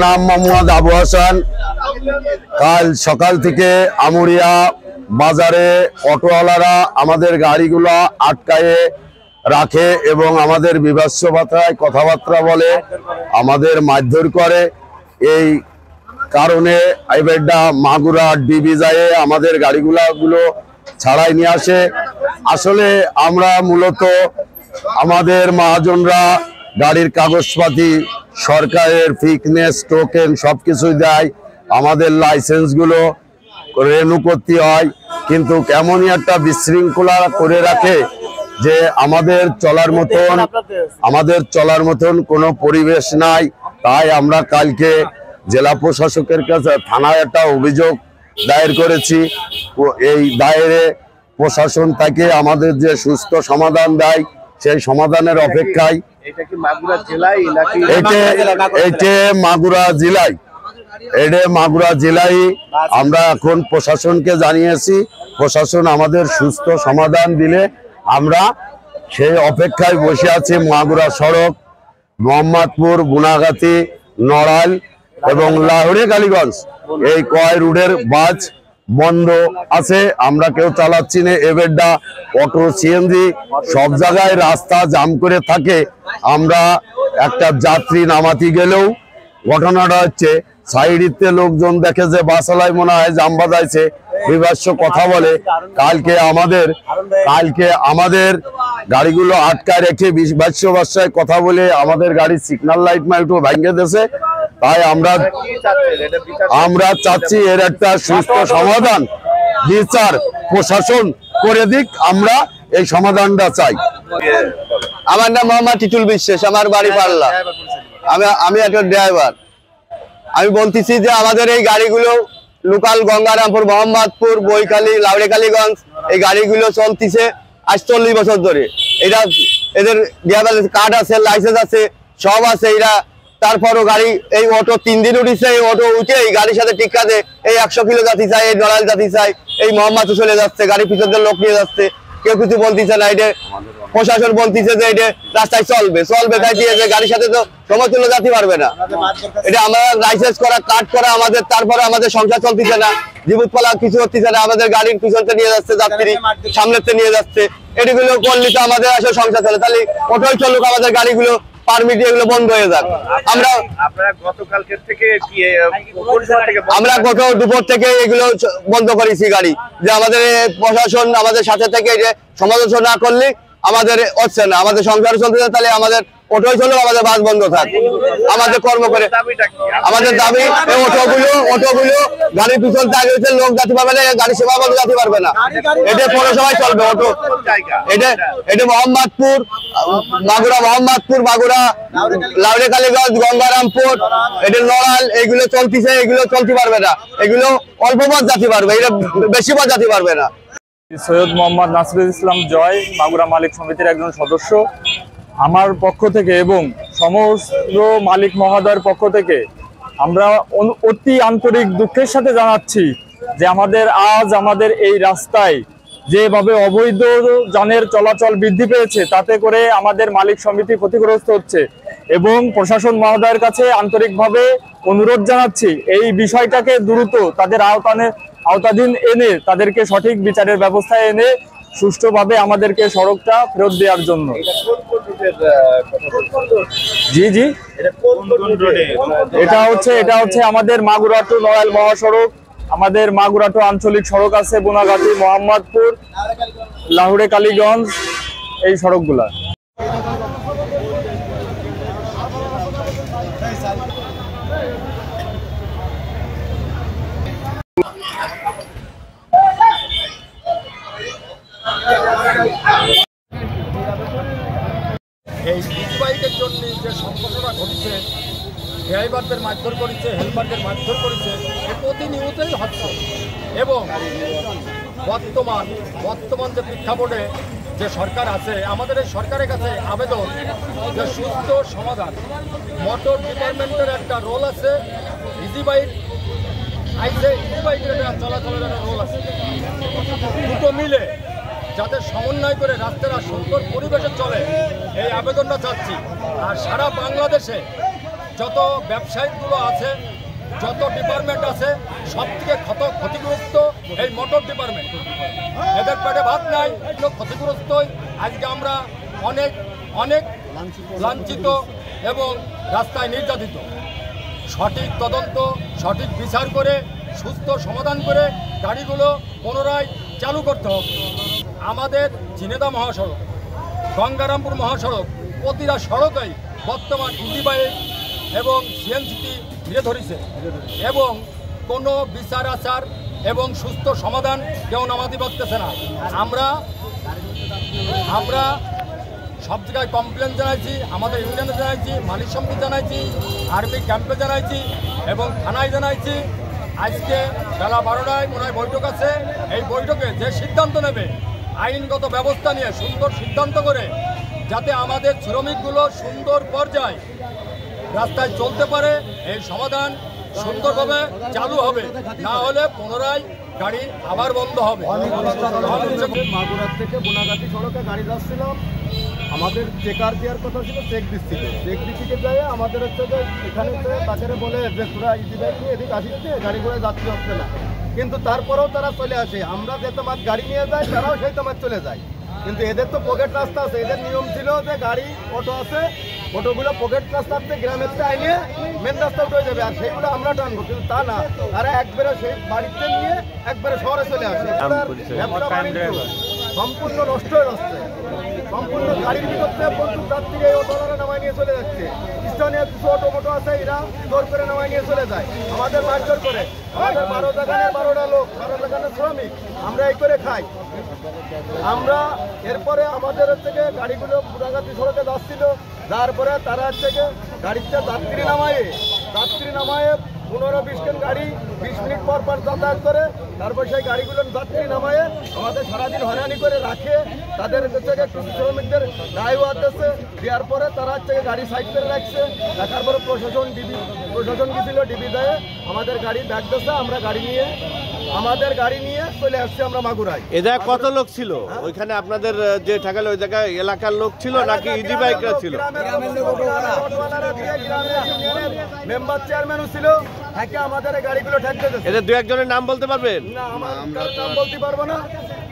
নাম মোহাম্মদ আবু হাসান। কাল সকাল থেকে আমুরিয়া বাজারে অটোওয়ালারা আমাদের গাড়িগুলো আটকায়ে রাখে এবং আমাদের বিভৎস ভাষায় কথাবার্তা বলে, আমাদের মারধর করে। এই কারণে আইবেড্ডা মাগুরা ডিবি যায় আমাদের গাড়িগুলো ছাড়াই নিয়ে আসে। আসলে আমরা মূলত আমাদের মহাজনরা গাড়ির কাগজপাতি, সরকারের ফিটনেস টোকেন সবকিছুই দেয়, আমাদের লাইসেন্সগুলো রেনু করতে হয়, কিন্তু কেমনই একটা বিশৃঙ্খলা করে রাখে যে আমাদের চলার মতন কোনো পরিবেশ নাই। তাই আমরা কালকে জেলা প্রশাসকের কাছে থানায় একটা অভিযোগ দায়ের করেছি। এই দায়েরে প্রশাসন তাকে আমাদের যে সুস্থ সমাধান দেয় সেই সমাধানের অপেক্ষায়। এটা মাগুরা জেলায় আমরা এখন প্রশাসনকে জানিয়েছি। প্রশাসন আমাদের সুস্থ সমাধান দিলে আমরা সেই অপেক্ষায় বসে আছি। মাগুরা সড়ক মোহাম্মদপুর, গুনাগাতি, নড়াইল এবং লাহুড়ে কালীগঞ্জ এই কয় রুটের বাস বন্ধ আছে, আমরা কেউ চালাচ্ছি না। এবেড্ডা অটো, সিএনজি সব জায়গায় রাস্তা জাম করে থাকে। আমরা একটা যাত্রী নামাতে গেলেও ঘটনাটা হচ্ছে সাইডে লোকজন দেখে যে বাসালায় মনে হয় জাম বাজাইছে, বিভৎস কথা বলে। কালকে আমাদের গাড়িগুলো আটকায় রেখে বিভৎস ভাষায় কথা বলে আমাদের গাড়ির সিগন্যাল লাইট মাইটও ভেঙে দিয়েছে। তাই আমরা চাচ্ছি এর একটা সুস্থ সমাধান বিচার প্রশাসন করে দিক, আমরা এই সমাধানটা চাই। আমার নাম মোহাম্মদ টিটুল বিশ্বাস, আমার বাড়ি পাল্লা, আমি একটা ড্রাইভার। আমি বলতেছি যে আমাদের এই গাড়িগুলো লোকাল গঙ্গারামপুর, মোহাম্মদপুর, বৈকালী, লাউড়ে কালীগঞ্জ এই গাড়িগুলো চলতেছে আজ 40 বছর ধরে। এরা এদের ড্রাইভার কার্ড আছে, লাইসেন্স আছে, সব আছে। এরা তারপরও গাড়ি এই অটো 3 দিন উঠেছে, এই অটো উঠে এই গাড়ির সাথে টিক্কাতে এই 100 কিলো যাত্রী চাই, এই নড়াইল যাত্রী চাই, এই মোহাম্মদপুর চলে যাচ্ছে, গাড়ি পিছনের লোক নিয়ে যাচ্ছে, কেউ কিছু বলতেছে না। এটা প্রশাসন বলতেছে যে এটা রাস্তায় চলবে তাই দিয়েছে, গাড়ির সাথে তো সমতুল্য যাত্রী পারবে না। এটা আমরা লাইসেন্স করা, কাট করা আমাদের, তারপরে আমাদের সংসার চলতেছে না, জীবত পালা কিছু হচ্ছে না। আমাদের গাড়ির পিছনতে নিয়ে যাচ্ছে যাত্রী, সামনেতে নিয়ে যাচ্ছে। এগুলো করলে তো আমাদের আসলে সংসার চলে। তাহলে অটোই চলুক, আমাদের গাড়িগুলো পারমিট এগুলো বন্ধ হয়ে যাক। আমরা গত দুপুর থেকে এগুলো বন্ধ করেছি গাড়ি, যে আমাদের প্রশাসন আমাদের সাথে থেকে যে সমালোচনা না করলে আমাদের হচ্ছে না, আমাদের সংসার চলতে, তাহলে আমাদের অটোই চলুক, আমাদের বাস বন্ধ থাক, আমাদের কর্ম করে। আমাদের দাবি অটোগুলো গাড়ির পিছন আগে হচ্ছে লোক যাতে পারবে না, গাড়ি সেবা বন্ধ যাতে পারবে না। এটা পৌরসভায় চলবে অটো। এটা মোহাম্মদপুর, মাগুরা, লাউড়ে কালীগঞ্জ, গঙ্গারামপুর, এটা নড়াইল, এগুলো চলতেছে, এগুলো চলতে পারবে না। এগুলো অল্প পথ যাতে পারবে, এটা বেশি পথ যাতে পারবে না। সৈয়দ মোহাম্মদ নাসিরুল ইসলাম জয়, মাগুরা মালিক সমিতির একজন সদস্য। আমার পক্ষ থেকে এবং সমস্ত মালিক মহোদয়ের পক্ষ থেকে আমরা অতি আন্তরিক দুঃখের সাথে জানাচ্ছি যে আমাদের এই রাস্তায় যেভাবে অবৈধ যানের চলাচল বৃদ্ধি পেয়েছে, তাতে করে আমাদের মালিক সমিতি ক্ষতিগ্রস্ত হচ্ছে। এবং প্রশাসন মহোদয়ের কাছে আন্তরিকভাবে অনুরোধ জানাচ্ছি এই বিষয়টাকে দ্রুত তাদের আওতাধীন এনে তাদেরকে সঠিক বিচারের ব্যবস্থায় এনে সুষ্ঠুভাবে আমাদেরকে সড়কটা ফেরত দেওয়ার জন্য। জি, এটা হচ্ছে আমাদের মাগুরা টু নড়াইল মহাসড়ক। আমাদের মাগুরা টু আঞ্চলিক সড়ক আছে, গুনাগাতি, মোহাম্মদপুর, লাহুড়ে কালীগঞ্জ, এই সড়কগুলা। এই বাইকের জন্য যে সংকটটা ঘটছে, ড্রাইভারদের মারধর করেছে, হেলপারদের মারধর করেছে, প্রতিনিয়তই হচ্ছে। এবং বর্তমান যে প্রেক্ষাপটে যে সরকার আছে, আমাদের এই সরকারের কাছে আবেদন যে সুস্থ সমাধান। মোটর ডিপার্টমেন্টের একটা রোল আছে, ইজি বাইক চলাচলের একটা রোল আছে, দুটো মিলে যাতে সমন্বয় করে রাস্তাটা সুন্দর পরিবেশে চলে, এই আবেদনটা চাচ্ছি। আর সারা বাংলাদেশে যত ব্যবসায়িকগুলো আছে, যত ডিপার্টমেন্ট আছে, সব থেকে ক্ষতিগ্রস্ত এই মোটর ডিপার্টমেন্ট। এদের পেটে ভাত নাই, এগুলো ক্ষতিগ্রস্ত। আজকে আমরা অনেক অনেক লাঞ্ছিত এবং রাস্তায় নির্যাতিত। সঠিক তদন্ত, সঠিক বিচার করে সুস্থ সমাধান করে গাড়িগুলো পুনরায় চালু করতে হবে। আমাদের ঝিনেদা মহাসড়ক, গঙ্গারামপুর মহাসড়ক, প্রতিটা সড়কেই বর্তমান ইজি বাইক এবং সিএনজিটি ঘিরে ধরেছে এবং কোনো বিচার আচার এবং সুস্থ সমাধান কেউ নামাতে পারতেছে না। আমরা সব জায়গায় কমপ্লেন জানাইছি, আমাদের ইউনিয়নে জানাইছি, মালিক সমিতি জানাইছি, আর্মি ক্যাম্পে জানাইছি এবং থানায় জানাইছি। আজকে বেলা 12টায় মনে হয় বৈঠক আছে। এই বৈঠকে যে সিদ্ধান্ত নেবে, আইনগত ব্যবস্থা নিয়ে সুন্দর সিদ্ধান্ত করে যাতে আমাদের শ্রমিকগুলো সুন্দর পর্যায়ে রাস্তায় চলতে পারে, এই সমাধান সুন্দরভাবে চালু হবে। না হলে পুনরায় গাড়ি আবার বন্ধ হবে। মাগুরার থেকে বোনাগাতি সড়কে গাড়ি যাচ্ছিলাম, আমাদের চেকার দেওয়ার কথা ছিল, চেক দিচ্ছিল। চেক দিচ্ছিতে যায় আমাদের হচ্ছে যে এখানে তাকে বলে যে তোরা ইজি বাইক নিয়ে এদিকে আসিস, গাড়ি ঘোড়া যাত্রী হচ্ছে না। কিন্তু তারপরেও তারা চলে আসে। আমরা যে তোমার গাড়ি নিয়ে যাই, তারাও সেই তোমার চলে যায়। কিন্তু এদের তো পকেট রাস্তা আছে। এদের নিয়ম ছিল যে গাড়ি অটো আছে, অটোগুলো পকেট রাস্তাতে গ্রামের আইনে মেন রাস্তা উঠে যাবে, আর সেইগুলো আমরা টানবো। কিন্তু তা না, তারা একবারে সেই বাড়িতে নিয়ে একবারে শহরে চলে আসে। সম্পূর্ণ নষ্ট হয়ে যাচ্ছে, সম্পূর্ণ গাড়ির ভিতরে প্রচুর যাত্রী এই অটোরা নামায় নিয়ে চলে যাচ্ছে। স্থানীয় কিছু অটো মোটো আছে, এরা জোর করে নামায় নিয়ে চলে যায়, আমাদের মারধর করে। আমাদের 12 জায়গায় 12টা লোক, 12 জায়গায় শ্রমিক, আমরা এই করে খাই। আমরা এরপরে আমাদের হচ্ছে গাড়িগুলো বুড়াগাতি সড়কে যাচ্ছিল, তারপরে তারা হচ্ছে গাড়িতে যাত্রী নামায়ে 15-20 জন গাড়ি 20 মিনিট পর পর যাতায়াত করে। তারপর সেই গাড়িগুলো যাত্রী নামায়ে আমাদের সারাদিন হয়রানি করে রাখে। তাদের হচ্ছে শ্রমিকদের ড্রাইভার দিচ্ছে, দেওয়ার পরে তারা হচ্ছে গাড়ি সাইড করে রাখছে। রাখার পরে প্রশাসন গেছিল, ডিবি দেয় আমাদের গাড়ি ব্যাগ দিচ্ছে। আমরা আমাদের গাড়ি নিয়ে চলে আসছি আমরা মাগুরায়। এ জায়গায় কত লোক ছিল ওইখানে? আপনাদের যে ঠেকালে ওই জায়গায় এলাকার লোক ছিল নাকি ইজি বাইকরা ছিল? মেম্বার চেয়ারম্যানও ছিল, আমাদের গাড়িগুলো ঠেকতে দিচ্ছে। এদের দু একজনের নাম বলতে পারবেন? না, আমরা নাম বলতে পারবো না,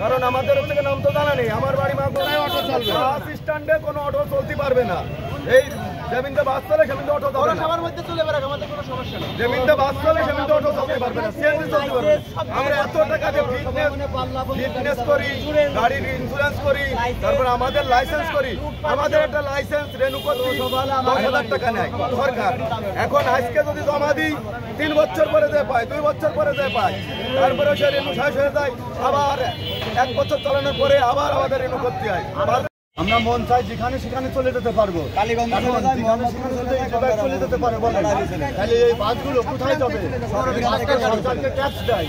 কারণ আমাদের থেকে নাম তো জানা নেই। আমার বাড়ি মাগুরায়, অটো চলবে বাস স্ট্যান্ডে, কোনো অটো চলতে পারবে না। এই জমিনতে বাস চলে, সেমিনতে অটো চলে না। সবার মধ্যে চলে বেড়াক, আমাদের কোনো সমস্যা নেই। জমিনতে বাস চলে, সেমিনতে অটো চলতে পারবে না, সিএনজি চলতে পারবে। আমরা এত টাকা দিয়ে ফিটনেস করি, গাড়ির ইন্স্যুরেন্স করি, তারপর আমাদের লাইসেন্স করি। আমাদের একটা লাইসেন্স রেনু করতে 10,000 টাকা নেয় সরকার। এখন আজকে যদি জমা দিই, 3 বছর পরে যে পায়, 2 বছর পরে যে পায়, তারপরে সে রেনু শেষ হয়ে যায়। আবার 1 বছর চালানোর পরে আবার আমাদের রেনু করতে হয়। আমরা মন চাই যেখানে সেখানে চলে যেতে পারবো, চলে যেতে পারে বলে। তাহলে এই বাসগুলো কোথায় যাবে? সরকারকে ট্যাক্স দেয়,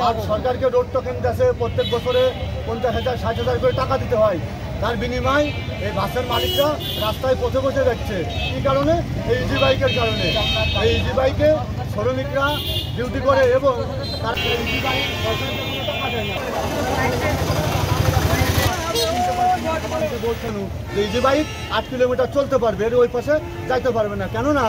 আর সরকারকে রোড টোকেন দেশে প্রত্যেক বছরে 50,000 60,000 করে টাকা দিতে হয়। তার বিনিময় এই বাসের মালিকরা রাস্তায় পথে বসে যাচ্ছে। কী কারণে? এই ইজি বাইকের কারণে। এই ইজি বাইকে শ্রমিকরা ডিউটি করে এবং তার ইজি বাইক টাকা দেয় না। ইজি বাইক 8 কিলোমিটার চলতে পারবে, এর ওই পাশে যাইতে পারবে না। কেননা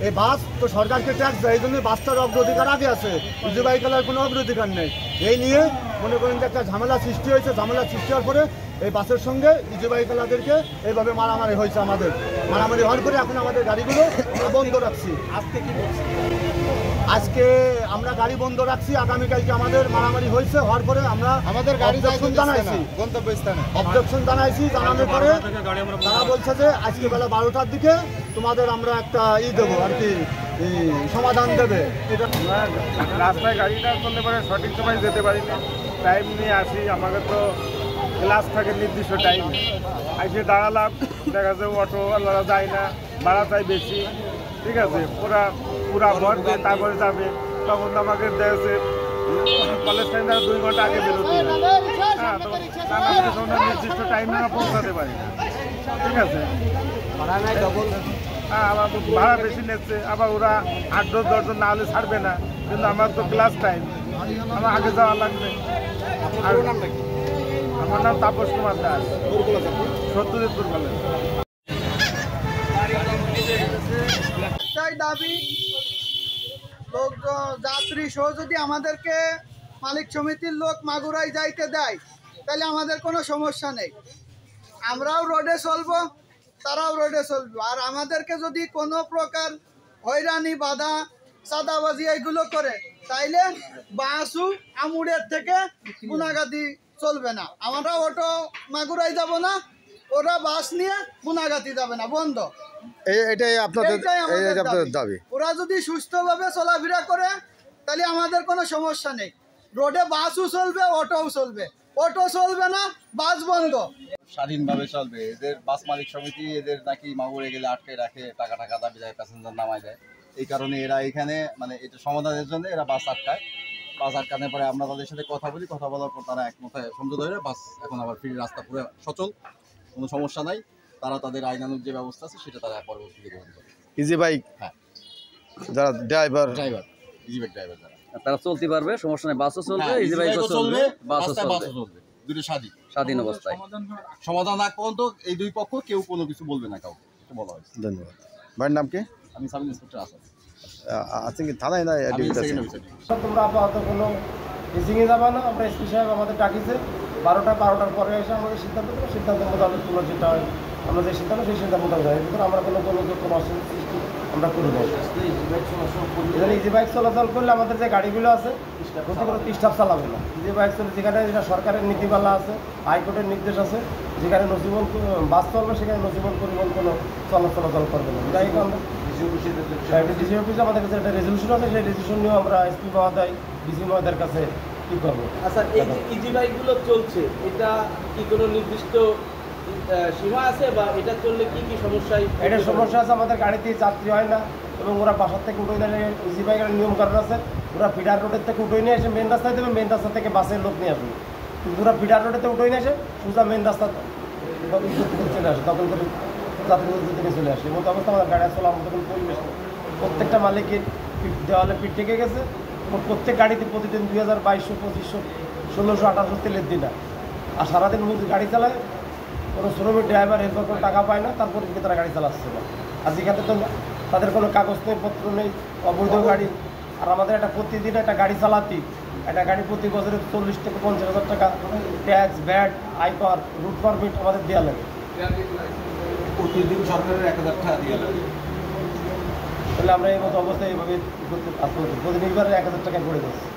এই বাস তো সরকারকে ট্যাক্স দেয়, এই জন্য বাসটার অগ্রাধিকার আগে আছে, ইজি বাইকের কোনো অগ্রাধিকার নেই। এই নিয়ে মনে করেন যে একটা ঝামেলা সৃষ্টি হয়েছে। ঝামেলা সৃষ্টি হওয়ার পরে এই বাসের সঙ্গে ইজি বাইকওয়ালাদেরকে এইভাবে মারামারি হয়েছে। আমাদের মারামারি হওয়ার পরে এখন আমাদের গাড়িগুলো আমরা বন্ধ রাখছি। আজকে আমরা গাড়ি বন্ধ রাখছি। আগামীকালকে আমাদের মারামারি হয়েছে, হওয়ার পরে আমরা আমাদের গাড়ি জানাইছি, অবজেকশন জানাইছি। জানানোর পরে তারা বলছে যে আজকে বেলা 12টার দিকে তোমাদের আমরা একটা দেবো আর কি, সমাধান দেবে। এটা রাস্তায় গাড়িটা চলতে পারে, সঠিক সময় যেতে পারি না, টাইম নিয়ে আসি। আমাকে তো ক্লাস থাকে নির্দিষ্ট টাইমে, এসে দাঁড়ালাম, দেখা যায় অটোওয়ালারা যায় না, ভাড়া চাই বেশি। ঠিক আছে, পুরা ভর দিয়ে তারপরে যাবে, তখন আমাকে দেখছে কলেজ টাইম 2 ঘন্টা আগে বেরোতে। হ্যাঁ, তো নির্দিষ্ট টাইমে পৌঁছাতে পারি না। ঠিক আছে, হ্যাঁ, আমার ভাড়া বেশি নিচ্ছে। আবার ওরা 8-10 জন না হলে ছাড়বে না, কিন্তু আমার তো ক্লাস টাইম, আমার আগে যাওয়া লাগবে। আমার নাম তাপস কুমার দাস, সত্যজিৎপুর কলেজ। দাবি লোক যাত্রী সহ যদি আমাদেরকে মালিক সমিতির লোক মাগুরায় যাইতে দেয় তাহলে আমাদের কোনো সমস্যা নেই, আমরাও রোডে চলবো, তারাও রোডে চলবে। আর আমাদেরকে যদি কোনো প্রকার হয়রানি বাধা চাঁদাবাজি এগুলো করে তাইলে বাসু আমুরের থেকে গুনাগাতি চলবে না, আমরা অটো মাগুরাই যাব না, ওরা বাস নিয়ে গুনাগাতি যাবে না, বন্ধ। এটাই আপনাদের এইটাই আমাদের এই আপনাদের দাবি। ওরা যদি সুস্থভাবে চলাফেরা করে তাহলে আমাদের কোনো সমস্যা নেই, রোডে বাসও চলবে, অটোও চলবে, অটো চলবে না, বাস বন্ধ। স্বাধীনভাবে চলবে। এদের বাস মালিক সমিতি এদের নাকি মাগুরে গেলে আটকে রাখে, টাকা দাবি দেয়, প্যাসেঞ্জার নামায় দেয়। এই কারণে এরা এখানে মানে এটা সমাধানের জন্য এরা বাস আটকায়। বাস আটকানোর পরে আমরা তাদের সাথে কথা বলি, কথা বলার পর তারা একমতায় সমঝোতা হয়ে বাস এখন আবার ফ্রি, রাস্তা পুরো সচল, কোনো সমস্যা নাই। তারা তাদের আইনানুগ যে ব্যবস্থা আছে সেটা তারা পরবর্তীতে গ্রহণ করে। ইজি বাইক হ্যাঁ, যারা ড্রাইভার ইজি বাইক ড্রাইভার যারা তারা চলতে পারবে, সমস্যা নেই, বাসও চলবে, হ্যাঁ, ইজি বাইকও চলবে, বাসও রাস্তায় চলবে, চলবে, দুটো স্বাধীন অবস্থায়। সমাধান আগ পর্যন্ত এই দুই পক্ষ কেউ কোনো কিছু বলবে না কাউকে, এটা বলা হয়েছে। ধন্যবাদ। ভাইয়ের নাম কি? আমি সাব ইন্সপেক্টর আসাদ, আছেন কি থানায় না আমি ডিউটি আছে? Second officer. তোমরা আপাতত কোনো মিটিংয়ে যাবা না, আমরা এসপি সাহেব আমাদের ডাকিছে 12টার পরে এসে আমাদের সিদ্ধান্ত দেবো, সিদ্ধান্ত মোতাবেক কোনো যেটা হয় আমরা যে সিদ্ধান্ত সেই সিদ্ধান্ত মোতাবেক হয়, কিন্তু আমরা কোনো অসুবিধা সৃষ্টি আমরা করি না। ইজি বাইক চলাচল করলে আমাদের যে গাড়িগুলো আছে কোনো স্টাফ চালাবে না। ইজি বাইক চলে যেখানে যেটা সরকারের নীতিমালা আছে, হাইকোর্টের নির্দেশ আছে, যেখানে নসিবন বাস চলবে সেখানে নসিবন পরিবহন কোনো চলাচল করবে না। যাই হোক আমরা ডিসি অফিসে আমাদের কাছে একটা রেজলিউশন আছে, সেই রেজলিউশন নিয়েও আমরা এসপি মহোদয়, ডিসি মহোদয়ের কাছে কী করবো। আচ্ছা, এই যে ইজি বাইকগুলো চলছে, এটা কি কোনো নির্দিষ্ট সীমা আছে বা এটা চললে কি কি সমস্যায়? এটার সমস্যা আছে, আমাদের গাড়িতে যাত্রী হয় না এবং ওরা বাসার থেকে উঠে নিয়ে ইজি বাইকের নিয়মকানুন আছে, ওরা ফিডার রোডের থেকে উঠে নিয়ে এসে মেন রাস্তায় দেবে, মেন রাস্তা থেকে বাসের লোক নিয়ে আসবে, কিন্তু ওরা ফিডার রোডেতে উঠে নিয়ে এসে সোজা মেন রাস্তা চলে আসে, তখন করে যাত্রী থেকে চলে আসে। এমন অবস্থা আমাদের গাড়ি চলা আমাদের কোনো পরিবেশ নেই। প্রত্যেকটা মালিকের দেওয়ালে পিঠ থেকে গেছে, প্রত্যেক গাড়িতে প্রতিদিন 2200, 2500, 1600, 1800 তেলের দিন, আর সারাদিন মধ্যে গাড়ি চালায়, কোনো শ্রমিক ড্রাইভার এরপর কোনো টাকা পায় না, তারপরে কিন্তু তারা গাড়ি চালাচ্ছে না। আর যেখানে তো তাদের কোনো কাগজ নেই, পত্র নেই, অবৈধ গাড়ি। আর আমাদের একটা প্রতিদিন একটা গাড়ি চালাতে, একটা গাড়ি প্রতি বছরে 40 থেকে 50,000 টাকা ট্যাক্স, ভ্যাট, আয়কর, রুট পারমিট আমাদের দেওয়া লাগে। প্রতিদিন সরকারের 1000 টাকা দিয়ে লাগে। তাহলে আমরা এই মতো অবস্থায় এইভাবে করতে প্রতিদিন 1000 টাকা করে দিচ্ছি।